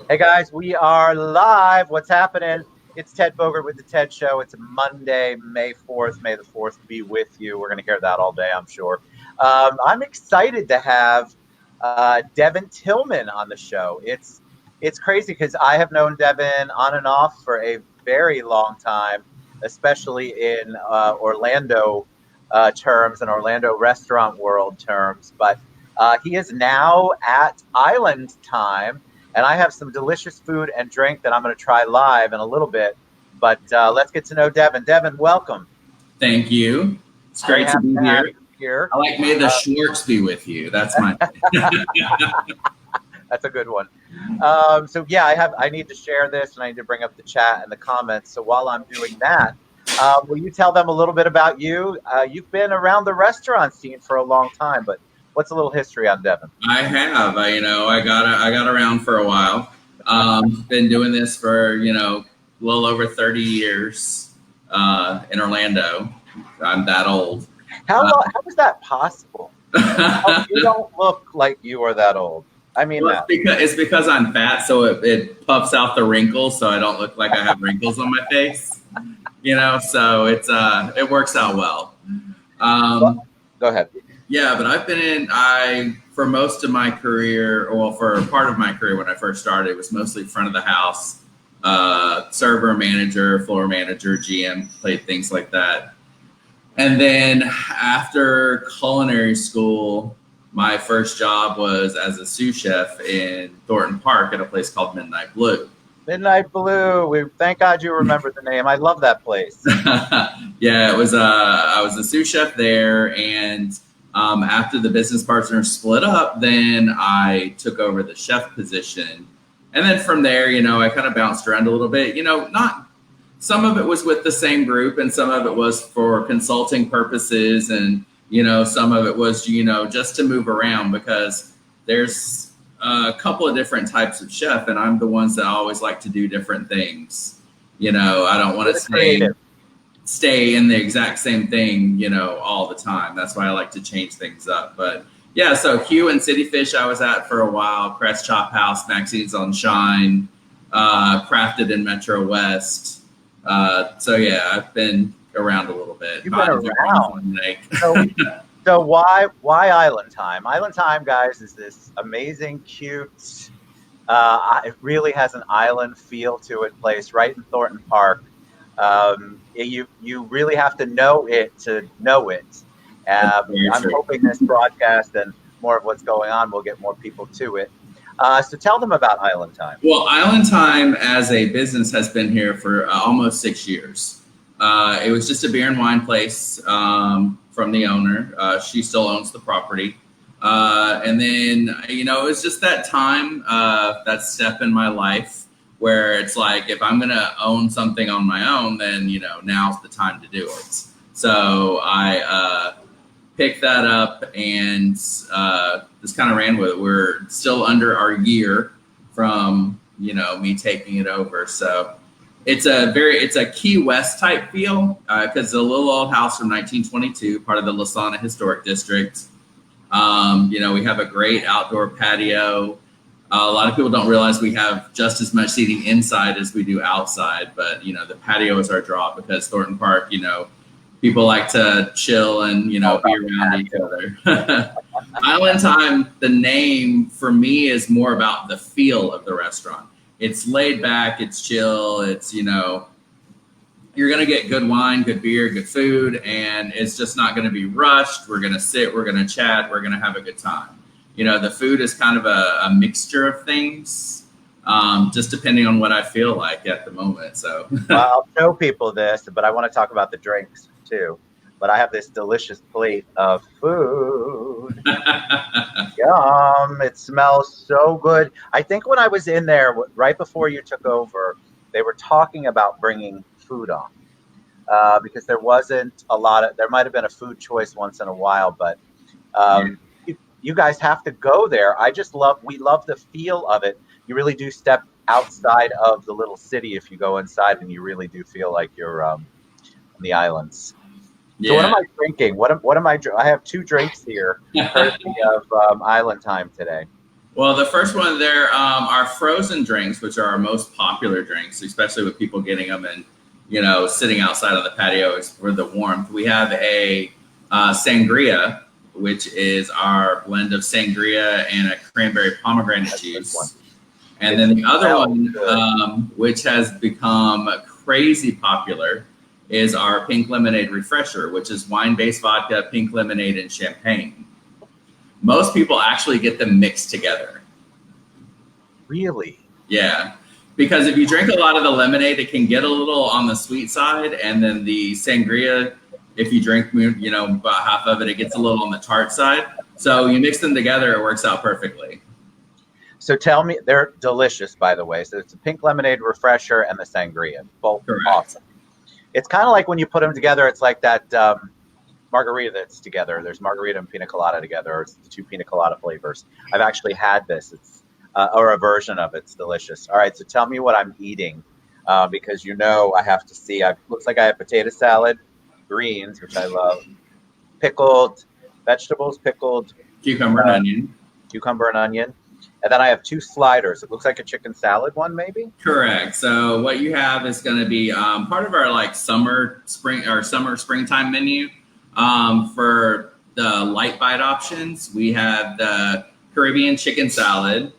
Hey guys, we are live. What's happening? It's Ted Bogert with the Ted Show. It's Monday, May 4th. May the 4th be with you. We're going to hear that all day, I'm sure. I'm excited to have Devon Tillman on the show. It's crazy because I have known Devon on and off for a very long time, especially in Orlando terms and Orlando restaurant world terms. But he is now at Island Time, and I have some delicious food and drink that I'm going to try live in a little bit. But let's get to know Devon. Devon, welcome. Thank you. It's Very great to happy be to have here. you here. I like May the Schwartz be with you. That's my. That's a good one. So yeah, I need to share this, and I need to bring up the chat and the comments. So while I'm doing that, will you tell them a little bit about you? You've been around the restaurant scene for a long time, but what's a little history on Devon? I have. I got around for a while. Been doing this for a little over 30 years in Orlando. I'm that old. How is that possible? You don't look like you are that old. I mean Well, that. it's because I'm fat, so it puffs out the wrinkles, so I don't look like I have wrinkles on my face. So it works out well. Go ahead. Yeah, but I for most of my career, well, for part of my career when I first started, it was mostly front of the house, server, manager, floor manager, GM, played things like that. And then after culinary school, my first job was as a sous chef in Thornton Park at a place called Midnight Blue. Midnight Blue. Thank God you remember the name. I love that place. Yeah, it was. I was a sous chef there, and after the business partners split up, then I took over the chef position, and then from there, I kind of bounced around a little bit. Not some of it was with the same group, and some of it was for consulting purposes, and some of it was just to move around because there's a couple of different types of chef, and I'm the ones that always like to do different things. I don't want to stay in the exact same thing, all the time. That's why I like to change things up. But yeah, so Hugh and City Fish I was at for a while, Crest Chop House, Maxine's on Shine, Crafted in Metro West. So yeah, I've been around a little bit. You've been around. So why Island Time? Island Time, guys, is this amazing, cute, it really has an island feel to it place right in Thornton Park. You really have to know it to know it. I'm hoping this broadcast and more of what's going on will get more people to it. So tell them about Island Time. Well, Island Time as a business has been here for almost 6 years. It was just a beer and wine place from the owner. She still owns the property. And then, it was just that time, that step in my life where it's like, if I'm going to own something on my own, then, now's the time to do it. So I picked that up and just kind of ran with it. We're still under our year from, me taking it over. So it's a Key West type feel because it's a little old house from 1922, part of the Lasana Historic District. We have a great outdoor patio. A lot of people don't realize we have just as much seating inside as we do outside, but the patio is our draw because Thornton Park, people like to chill and be around each other. Island Time, the name for me is more about the feel of the restaurant. It's laid back, it's chill, it's you're going to get good wine, good beer, good food, and it's just not going to be rushed. We're going to sit, we're going to chat, we're going to have a good time. The food is kind of a mixture of things, just depending on what I feel like at the moment. So well, I'll show people this, but I want to talk about the drinks too. But I have this delicious plate of food. Yum. It smells so good. I think when I was in there right before you took over, they were talking about bringing food on because there wasn't a lot of, there might have been a food choice once in a while, but you guys have to go there. We love the feel of it. You really do step outside of the little city if you go inside, and you really do feel like you're on the islands. Yeah. So what am I drinking? What am I? I have two drinks here, courtesy of Island Time today. Well, the first one there are frozen drinks, which are our most popular drinks, especially with people getting them and, sitting outside on the patio for the warmth. We have a sangria, which is our blend of sangria and a cranberry pomegranate juice. And then the other one, which has become crazy popular, is our pink lemonade refresher, which is wine-based vodka, pink lemonade, and champagne. Most people actually get them mixed together. Really? Yeah. Because if you drink a lot of the lemonade, it can get a little on the sweet side. And then the sangria, if you drink, about half of it, it gets a little on the tart side. So you mix them together, it works out perfectly. So tell me, they're delicious, by the way. So it's a pink lemonade refresher and the sangria. Both awesome. It's kind of like when you put them together, it's like that margarita that's together. There's margarita and pina colada together, or it's the two pina colada flavors. I've actually had this. It's or a version of it. It's delicious. All right, so tell me what I'm eating, because I have to see. Looks like I have potato salad, greens, which I love, pickled vegetables, pickled cucumber and onion. Cucumber and onion. And then I have two sliders. It looks like a chicken salad one, maybe? Correct. So what you have is going to be part of our springtime menu. For the light bite options, we have the Caribbean chicken salad,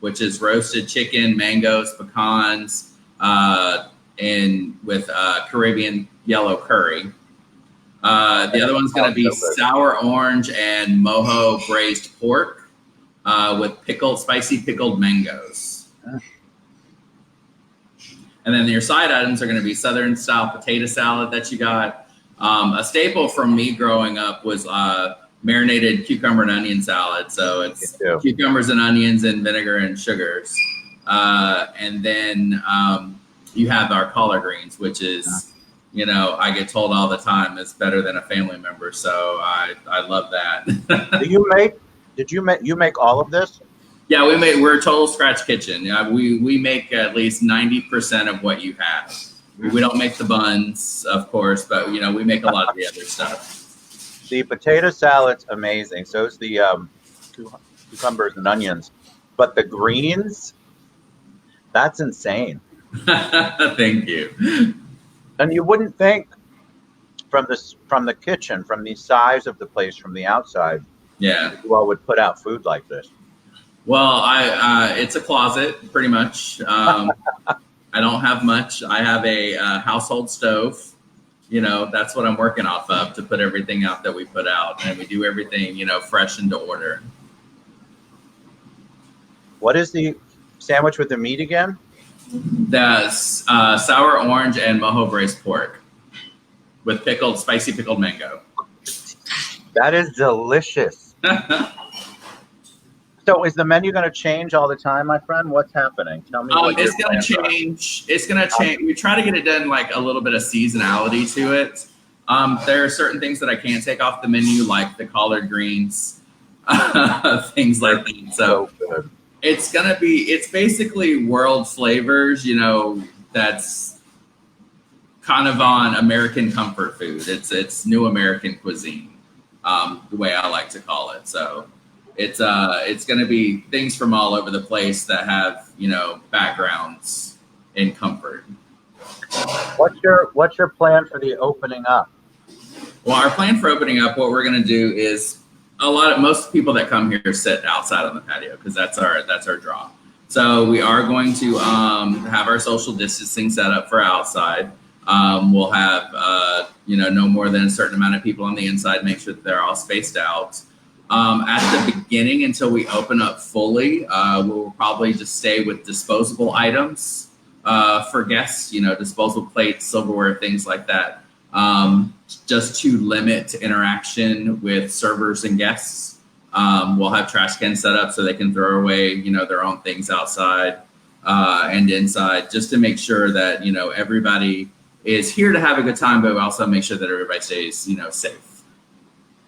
which is roasted chicken, mangoes, pecans, and with Caribbean yellow curry. The other one's going to be sour orange and mojo braised pork. With spicy pickled mangoes. And then your side items are going to be Southern style potato salad that you got. A staple from me growing up was marinated cucumber and onion salad. So it's cucumbers and onions and vinegar and sugars. And then you have our collard greens, which is, I get told all the time it's better than a family member. So I love that. Did you make all of this? Yeah, we're a total scratch kitchen. Yeah, we make at least 90% of what you have. We don't make the buns, of course, but we make a lot of the other stuff. The potato salad's amazing. So is the cucumbers and onions, but the greens, that's insane. Thank you. And you wouldn't think from the kitchen, from the size of the place, from the outside. Yeah. You all would put out food like this. Well, it's a closet, pretty much. I don't have much. I have a household stove. That's what I'm working off of to put everything out that we put out. And we do everything, fresh and to order. What is the sandwich with the meat again? The sour orange and mojo braised pork with spicy pickled mango. That is delicious. So is the menu going to change all the time, my friend? What's happening? Tell me. It's going to change. It's going to change. We try to get it done like a little bit of seasonality to it. There are certain things that I can't take off the menu, like the collard greens, things like that. So it's basically world flavors, that's kind of on American comfort food. It's new American cuisine. The way I like to call it. So it's going to be things from all over the place that have, backgrounds in comfort. What's your plan for the opening up? Well, our plan for opening up, what we're going to do is most people that come here sit outside on the patio because that's our draw. So we are going to have our social distancing set up for outside. We'll have, no more than a certain amount of people on the inside, make sure that they're all spaced out. At the beginning, until we open up fully, we'll probably just stay with disposable items for guests, disposable plates, silverware, things like that, just to limit interaction with servers and guests. We'll have trash cans set up so they can throw away, their own things outside and inside, just to make sure that, everybody is here to have a good time, but also make sure that everybody stays, safe.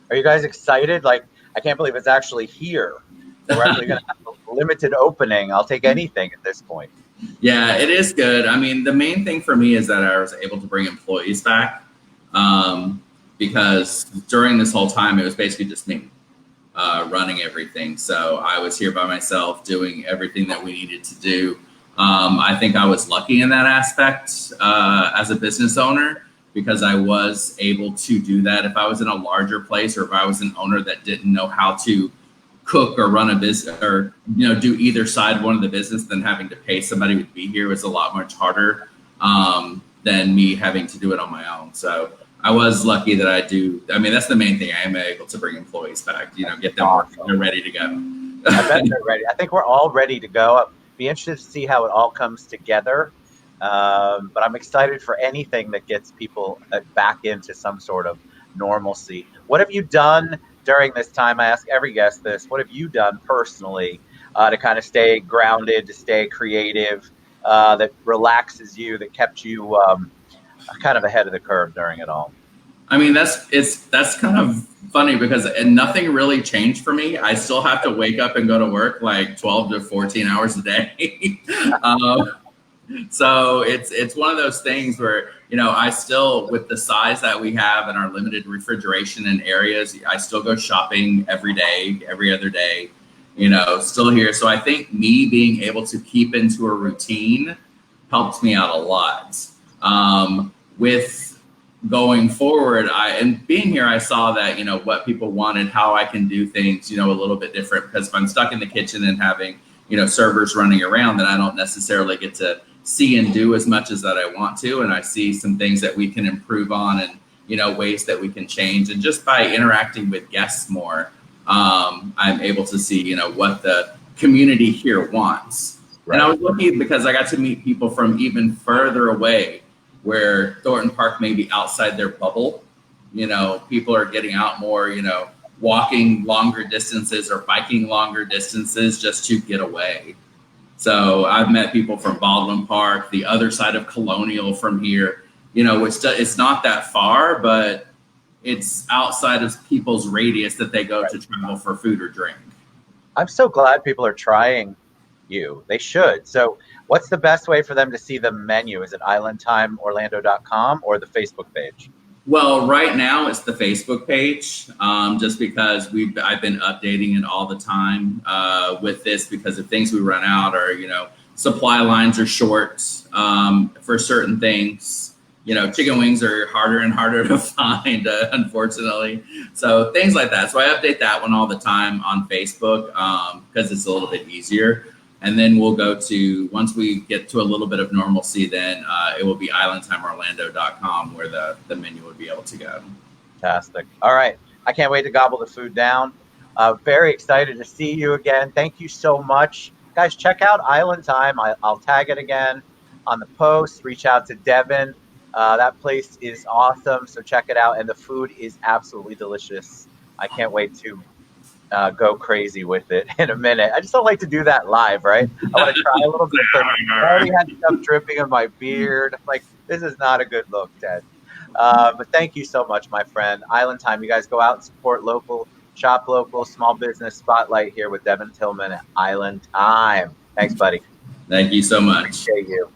Are you guys excited? Like, I can't believe it's actually here. We're actually going to have a limited opening. I'll take anything at this point. Yeah, it is good. I mean, the main thing for me is that I was able to bring employees back because during this whole time, it was basically just me. running everything. So I was here by myself doing everything that we needed to do. I think I was lucky in that aspect as a business owner, because I was able to do that. If I was in a larger place, or if I was an owner that didn't know how to cook or run a business, or do either side of one of the business, then having to pay somebody to be here was a lot much harder than me having to do it on my own. So I was lucky that I do. I mean, that's the main thing. I am able to bring employees back, get them working. They're ready to go. I bet they're ready. I think we're all ready to go. I'd be interested to see how it all comes together. But I'm excited for anything that gets people back into some sort of normalcy. What have you done during this time? I ask every guest this. What have you done personally to kind of stay grounded, to stay creative, that relaxes you, that kept you kind of ahead of the curve during it all? I mean, that's kind of funny, because nothing really changed for me. I still have to wake up and go to work like 12 to 14 hours a day. So it's one of those things where, I still, with the size that we have and our limited refrigeration in areas, I still go shopping every day, every other day, still here. So I think me being able to keep into a routine helped me out a lot. With going forward, and being here, I saw that, what people wanted, how I can do things, a little bit different, because if I'm stuck in the kitchen and having, servers running around, then I don't necessarily get to see and do as much as that I want to. And I see some things that we can improve on, and, ways that we can change. And just by interacting with guests more, I'm able to see, what the community here wants. Right. And I was lucky because I got to meet people from even further away, where Thornton Park may be outside their bubble. People are getting out more, walking longer distances or biking longer distances just to get away. So I've met people from Baldwin Park, the other side of Colonial from here, it's not that far, but it's outside of people's radius that they go to travel for food or drink. I'm so glad people are trying you. They should. So what's the best way for them to see the menu? Is it islandtimeorlando.com or the Facebook page? Well, right now it's the Facebook page, just because I've been updating it all the time with this, because if things we run out, or supply lines are short for certain things. Chicken wings are harder and harder to find, unfortunately. So things like that. So I update that one all the time on Facebook because it's a little bit easier. And then we'll go to, once we get to a little bit of normalcy, then it will be islandtimeorlando.com where the menu would be able to go. Fantastic. All right. I can't wait to gobble the food down. Very excited to see you again. Thank you so much. Guys, check out Island Time. I'll tag it again on the post. Reach out to Devon. That place is awesome. So check it out. And the food is absolutely delicious. I can't wait to go crazy with it in a minute. I just don't like to do that live, right? I want to try a little bit. I already had stuff dripping in my beard. Like, this is not a good look, Ted. But thank you so much, my friend. Island Time. You guys go out and support local, shop local, small business spotlight here with Devon Tillman at Island Time. Thanks, buddy. Thank you so much. Appreciate you.